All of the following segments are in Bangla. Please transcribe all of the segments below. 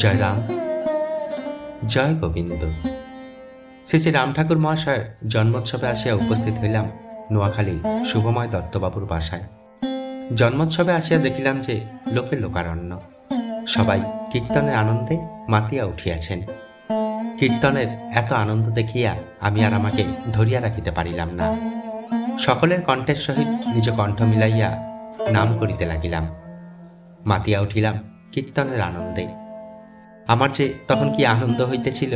জয় রাম, জয় গোবিন্দ। শ্রী শ্রী রাম ঠাকুর মহাশয়ের জন্মোৎসবে আসিয়া উপস্থিত হইলাম নোয়াখালীর শুভময় দত্তবাবুর বাসায়। জন্মোৎসবে আসিয়া দেখিলাম যে লোকে লোকারণ্য, সবাই কীর্তনের আনন্দে মাতিয়া উঠিয়াছেন। কীর্তনের এত আনন্দ দেখিয়া আমি আর আমাকে ধরিয়া রাখিতে পারিলাম না। সকলের কণ্ঠের সহিত নিজ কণ্ঠ মিলাইয়া নাম করিতে লাগিলাম। মাতিয়া উঠিলাম কীর্তনের আনন্দে। আমার যে তখন কি আনন্দ হইতেছিল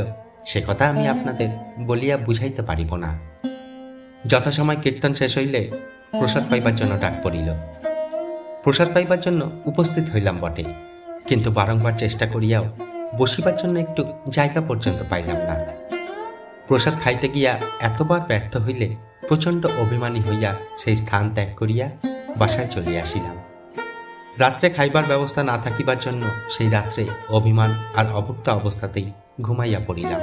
সে কথা আমি আপনাদের বলিয়া বুঝাইতে পারিব না। যথাসময় কীর্তন শেষ হইলে প্রসাদ পাইবার জন্য ডাক পড়িল। প্রসাদ পাইবার জন্য উপস্থিত হইলাম বটে, কিন্তু বারংবার চেষ্টা করিয়াও বসিবার জন্য একটু জায়গা পর্যন্ত পাইলাম না। প্রসাদ খাইতে গিয়া এতবার ব্যর্থ হইলে প্রচণ্ড অভিমানী হইয়া সেই স্থান ত্যাগ করিয়া বাসায় চলিয়া আসিলাম। রাত্রে খাইবার ব্যবস্থা না থাকিবার জন্য সেই রাত্রে অভিমান আর অভুক্ত অবস্থাতেই ঘুমাইয়া পড়িলাম।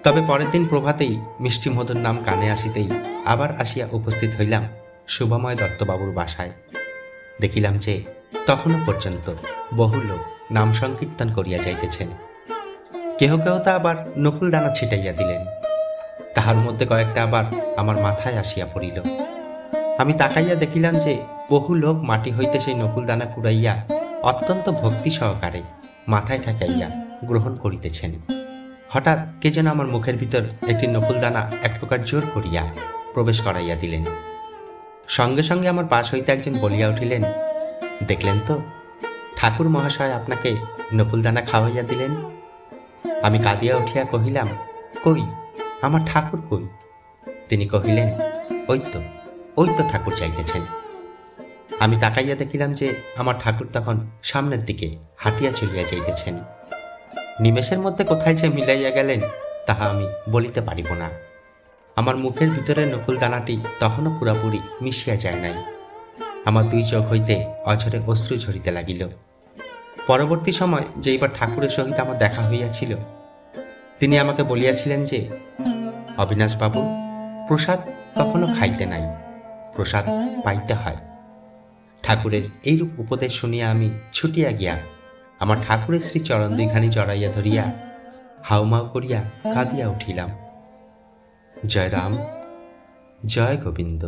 তবে পরের দিন প্রভাতেই মিষ্টি মধুর নাম কানে আসিতেই আবার আসিয়া উপস্থিত হইলাম শুভময় দত্তবাবুর বাসায়। দেখিলাম যে তখনও পর্যন্ত বহু লোক নাম সংকীর্তন করিয়া যাইতেছেন। কেহ কেহ তা আবার নকুল দানা ছিটাইয়া দিলেন। তাহার মধ্যে কয়েকটা আবার আমার মাথায় আসিয়া পড়িল। আমি তাকাইয়া দেখিলাম যে বহু লোক মাটি হইতে সেই নকুল দানা কুড়াইয়া অত্যন্ত ভক্তি সহকারে মাথায় ঠেকাইয়া গ্রহণ করিতেছেন। হঠাৎ কে যেন আমার মুখের ভিতর একটি নকুল দানা এক প্রকার জোর করিয়া প্রবেশ করাইয়া দিলেন। সঙ্গে সঙ্গে আমার পাশ হইতে একজন বলিয়া উঠিলেন, দেখলেন তো, ঠাকুর মহাশয় আপনাকে নকুল দানা খাওয়াইয়া দিলেন। আমি কাঁদিয়া উঠিয়া কহিলাম, কই, আমার ঠাকুর কই? তিনি কহিলেন, ওই তো ঠাকুর চাইতেছেন। আমি তাকাইয়া দেখিলাম যে আমার ঠাকুর তখন সামনের দিকে হাঁটিয়া চলিয়া যাইতেছেন। নিমেষের মধ্যে কোথায় যে মিলাইয়া গেলেন তাহা আমি বলিতে পারিব না। আমার মুখের ভিতরের নকুল দানাটি তখনও পুরাপুরি মিশিয়া যায় নাই। আমার দুই চোখ হইতে অঝরে অশ্রু ঝরিতে লাগিল। পরবর্তী সময় যেইবার ঠাকুরের সহিত আমার দেখা হইয়াছিল, তিনি আমাকে বলিয়াছিলেন যে, অবিনাশবাবু, প্রসাদ কখনো খাইতে নাই, প্রসাদ পাইতে হয়। ঠাকুরের এইরূপ উপদেশ শুনিয়া আমি ছুটিয়া গিয়া আমার ঠাকুরের শ্রী চরণ দুইখানি জড়াইয়া ধরিয়া হাউমাউ করিয়া কাঁদিয়া উঠিলাম। জয় রাম, জয় গোবিন্দ।